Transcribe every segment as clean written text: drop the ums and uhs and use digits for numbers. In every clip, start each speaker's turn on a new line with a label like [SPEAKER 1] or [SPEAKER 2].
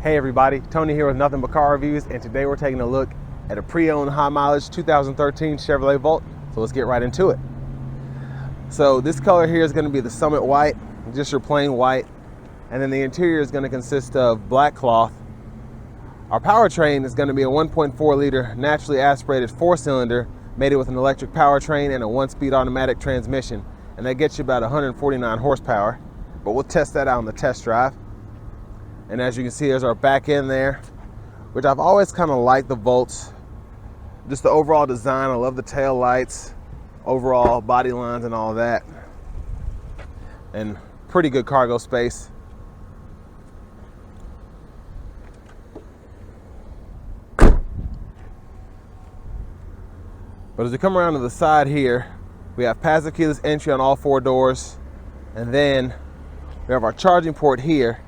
[SPEAKER 1] Hey everybody, Tony here with Nothing But Car Reviews, and today we're taking a look at a pre-owned high mileage 2013 Chevrolet Volt. So let's get right into it. So this color here is going to be the Summit White, just your plain white, and then the interior is going to consist of black cloth. Our powertrain is going to be a 1.4 liter naturally aspirated 4-cylinder mated with an electric powertrain and a 1-speed automatic transmission, and that gets you about 149 horsepower, but we'll test that out on the test drive. And as you can see, there's our back end there, which I've always kind of liked the Volts. Just the overall design, I love the tail lights, overall body lines and all that. And pretty good cargo space. But as we come around to the side here, we have passive keyless entry on all 4 doors. And then we have our charging port here.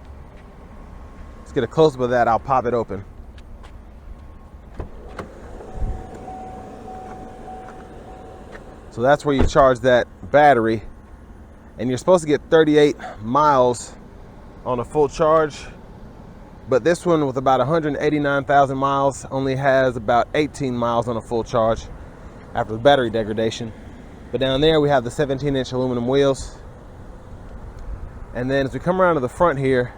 [SPEAKER 1] Get a close-up of that, I'll pop it open. So that's where you charge that battery, and you're supposed to get 38 miles on a full charge, but this one with about 189,000 miles only has about 18 miles on a full charge after the battery degradation. But down there we have the 17-inch aluminum wheels, and then as we come around to the front here,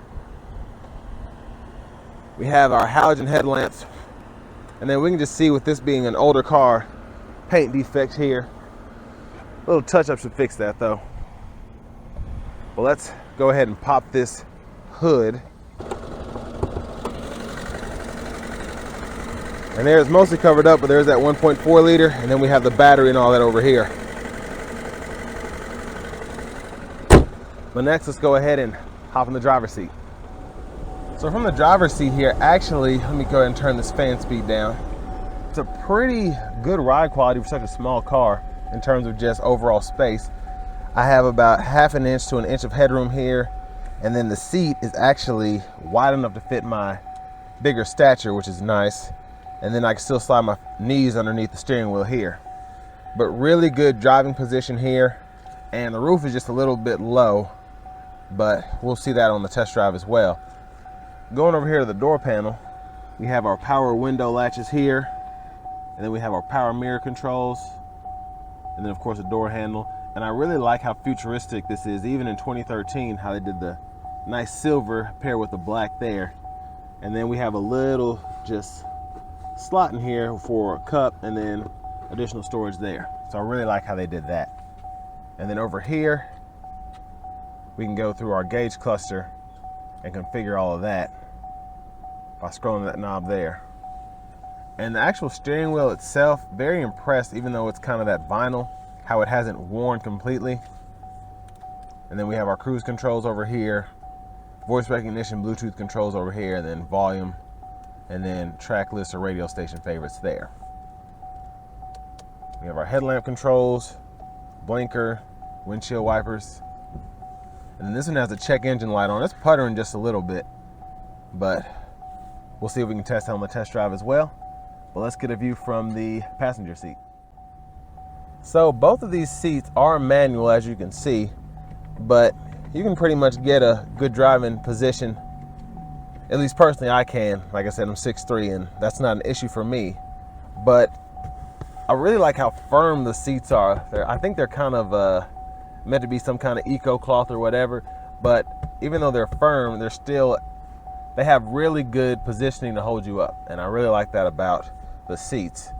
[SPEAKER 1] we have our halogen headlamps, and then we can just see, with this being an older car, paint defects here. A little touch-up should fix that though. Well, let's go ahead and pop this hood. And there, it's mostly covered up, but there's that 1.4 liter, and then we have the battery and all that over here. But next, let's go ahead and hop in the driver's seat. So from the driver's seat here, actually, let me go ahead and turn this fan speed down. It's a pretty good ride quality for such a small car in terms of just overall space. I have about 1/2 inch to 1 inch of headroom here, and then the seat is actually wide enough to fit my bigger stature, which is nice. And then I can still slide my knees underneath the steering wheel here. But really good driving position here, and the roof is just a little bit low, but we'll see that on the test drive as well. Going over here to the door panel, we have our power window latches here, and then we have our power mirror controls, and then of course the door handle. And I really like how futuristic this is, even in 2013, how they did the nice silver paired with the black there. And then we have a little just slot in here for a cup, and then additional storage there. So I really like how they did that. And then over here, we can go through our gauge cluster and configure all of that by scrolling that knob there. And the actual steering wheel itself, very impressed, even though it's kind of that vinyl, how it hasn't worn completely. And then we have our cruise controls over here, voice recognition, Bluetooth controls over here, and then volume, and then track list or radio station favorites there. We have our headlamp controls, blinker, windshield wipers. And then this one has a check engine light on. It's puttering just a little bit, but we'll see if we can test it on the test drive as well. But let's get a view from the passenger seat. So both of these seats are manual, as you can see, but you can pretty much get a good driving position. At least personally I can. Like I said, I'm 6'3", and that's not an issue for me. But I really like how firm the seats are. I think they're kind of meant to be some kind of eco cloth or whatever, but even though they're firm, they have really good positioning to hold you up, and I really like that about the seats.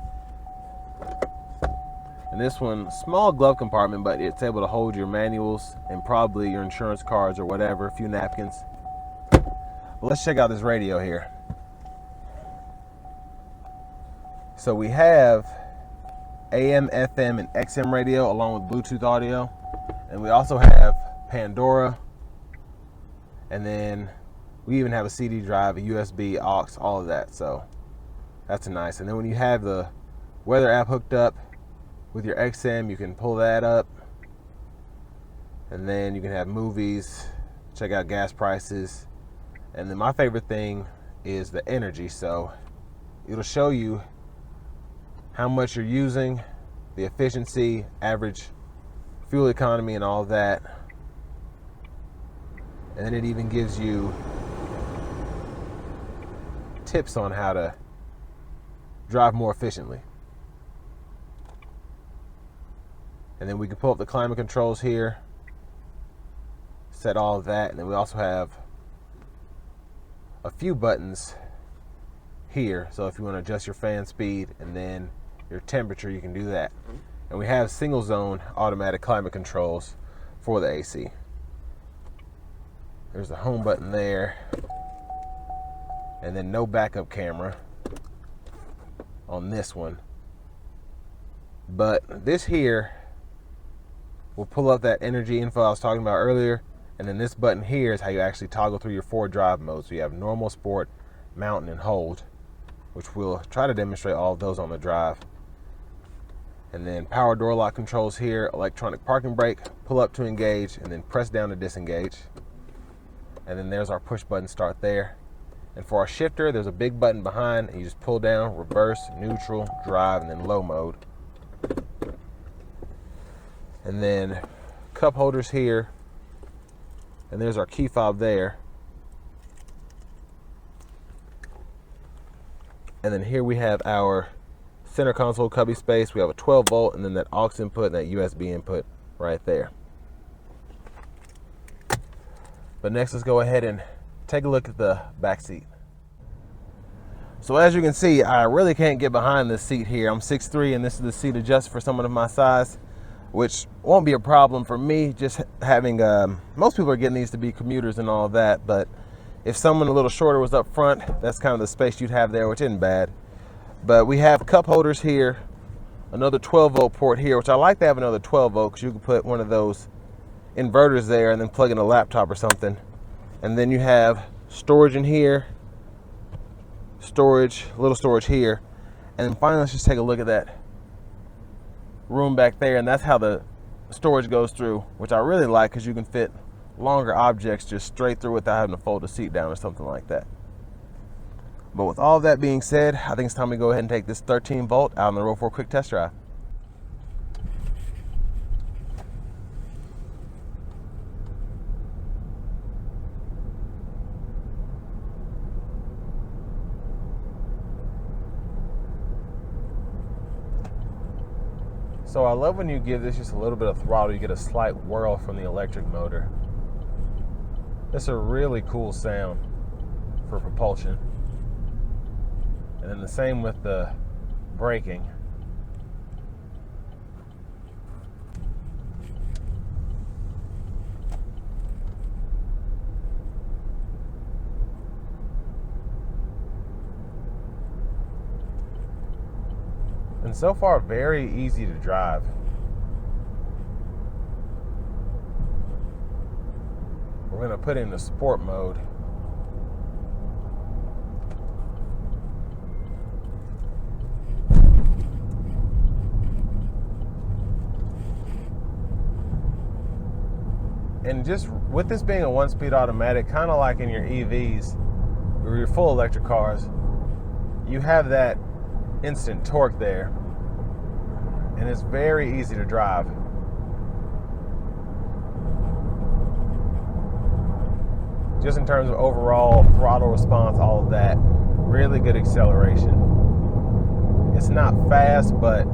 [SPEAKER 1] And this one, small glove compartment, but it's able to hold your manuals and probably your insurance cards or whatever, a few napkins. But let's check out this radio here. So we have AM, FM, and XM radio along with Bluetooth audio. And we also have Pandora, and then we even have a CD drive, a USB, aux, all of that. So that's nice. And then when you have the weather app hooked up with your XM, you can pull that up, and then you can have movies, check out gas prices. And then my favorite thing is the energy. So it'll show you how much you're using, the efficiency, average fuel economy, and all that. And then it even gives you tips on how to drive more efficiently. And then we can pull up the climate controls here, set all of that, and then we also have a few buttons here. So if you want to adjust your fan speed and then your temperature, you can do that. And we have single zone automatic climate controls for the AC. There's the home button there, and then no backup camera on this one. But this here will pull up that energy info I was talking about earlier, and then this button here is how you actually toggle through your 4 drive modes. So you have normal, sport, mountain, and hold, which we'll try to demonstrate all of those on the drive. And then power door lock controls here, electronic parking brake, pull up to engage, and then press down to disengage. And then there's our push button start there. And for our shifter, there's a big button behind, and you just pull down, reverse, neutral, drive, and then low mode. And then cup holders here, and there's our key fob there. And then here we have our center console cubby space. We have a 12 volt and then that aux input and that USB input right there. But next, let's go ahead and take a look at the back seat. So as you can see, I really can't get behind this seat here. I'm 6'3", and this is the seat adjusted for someone of my size, which won't be a problem for me, just having, most people are getting these to be commuters and all of that, but if someone a little shorter was up front, that's kind of the space you'd have there, which isn't bad. But we have cup holders here, another 12 volt port here, which I like to have another 12 volt because you can put one of those inverters there and then plug in a laptop or something. And then you have storage in here, storage, little storage here. And then finally, let's just take a look at that room back there, and that's how the storage goes through, which I really like because you can fit longer objects just straight through without having to fold the seat down or something like that. But with all of that being said, I think it's time to go ahead and take this 13 volt out on the road for a quick test drive. So I love when you give this just a little bit of throttle, you get a slight whirl from the electric motor. It's a really cool sound for propulsion. And then the same with the braking. And so far, very easy to drive. We're going to put in the sport mode. And just with this being a 1-speed automatic, kind of like in your EVs or your full electric cars, you have that instant torque there, and it's very easy to drive. Just in terms of overall throttle response, all of that, really good acceleration. It's not fast, but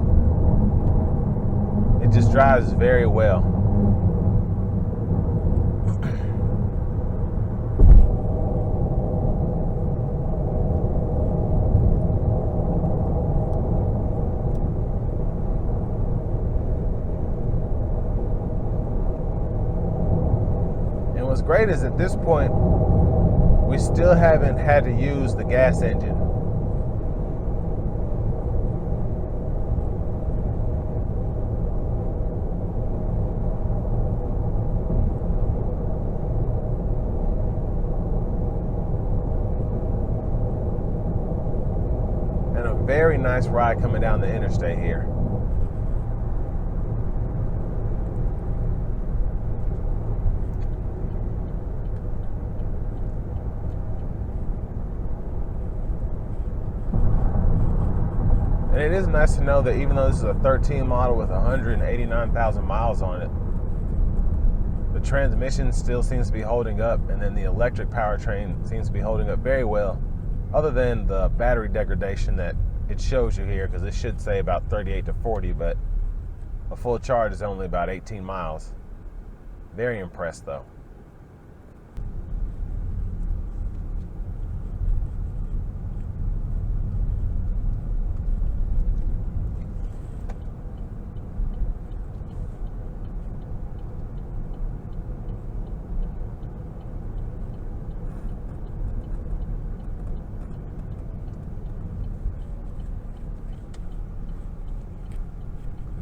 [SPEAKER 1] it just drives very well. What's great is at this point, we still haven't had to use the gas engine. And a very nice ride coming down the interstate here. And it is nice to know that even though this is a 13 model with 189,000 miles on it, the transmission still seems to be holding up, and then the electric powertrain seems to be holding up very well other than the battery degradation that it shows you here, because it should say about 38 to 40, but a full charge is only about 18 miles. Very impressed though.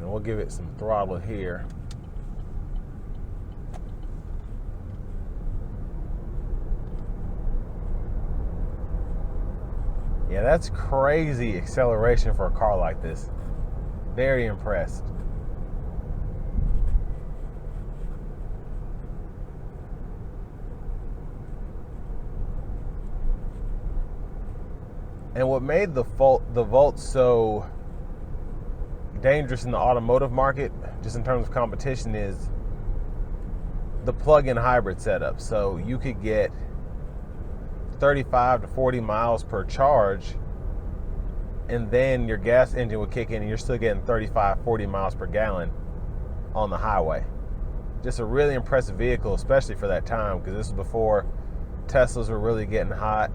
[SPEAKER 1] And we'll give it some throttle here. Yeah, that's crazy acceleration for a car like this. Very impressed. And what made the Volt so dangerous in the automotive market, just in terms of competition, is the plug-in hybrid setup. So you could get 35 to 40 miles per charge, and then your gas engine would kick in and you're still getting 35, 40 miles per gallon on the highway. Just a really impressive vehicle, especially for that time, because this was before Teslas were really getting hot,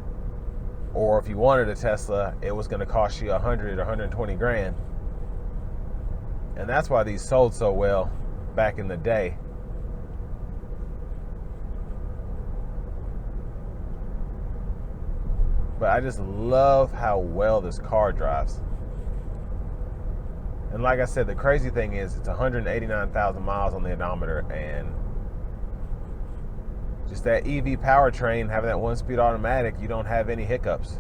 [SPEAKER 1] or if you wanted a Tesla, it was going to cost you 100 or 120 grand. And that's why these sold so well back in the day. But I just love how well this car drives. And like I said, the crazy thing is it's 189,000 miles on the odometer, and just that EV powertrain, having that 1-speed automatic, you don't have any hiccups.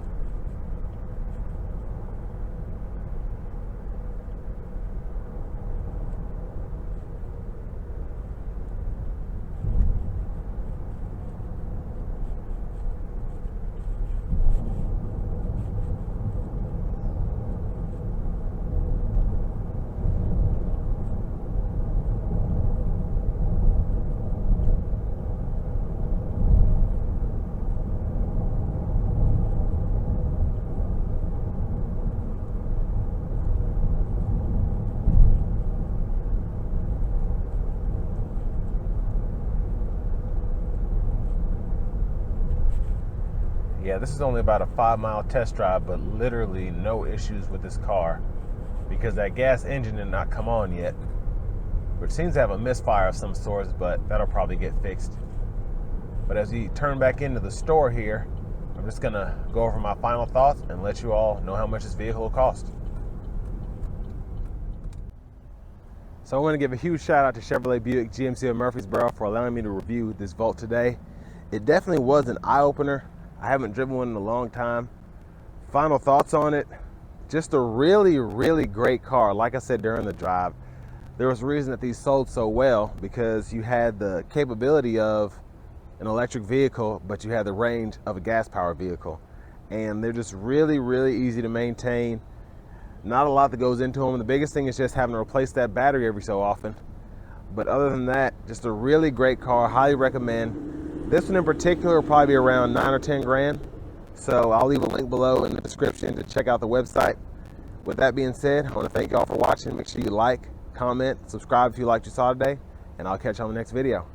[SPEAKER 1] Yeah, this is only about a 5-mile test drive, but literally no issues with this car because that gas engine did not come on yet, which seems to have a misfire of some sorts, but that'll probably get fixed. But as we turn back into the store here, I'm just gonna go over my final thoughts and let you all know how much this vehicle will cost. So I want to give a huge shout out to Chevrolet Buick GMC of Murfreesboro for allowing me to review this Volt today. It definitely was an eye-opener. I haven't driven one in a long time. Final thoughts on it, just a really, really great car. Like I said during the drive, there was a reason that these sold so well, because you had the capability of an electric vehicle, but you had the range of a gas-powered vehicle. And they're just really, really easy to maintain. Not a lot that goes into them. The biggest thing is just having to replace that battery every so often. But other than that, just a really great car. Highly recommend. This one in particular will probably be around 9 or 10 grand. So I'll leave a link below in the description to check out the website. With that being said, I want to thank y'all for watching. Make sure you like, comment, subscribe if you liked what you saw today, and I'll catch you on the next video.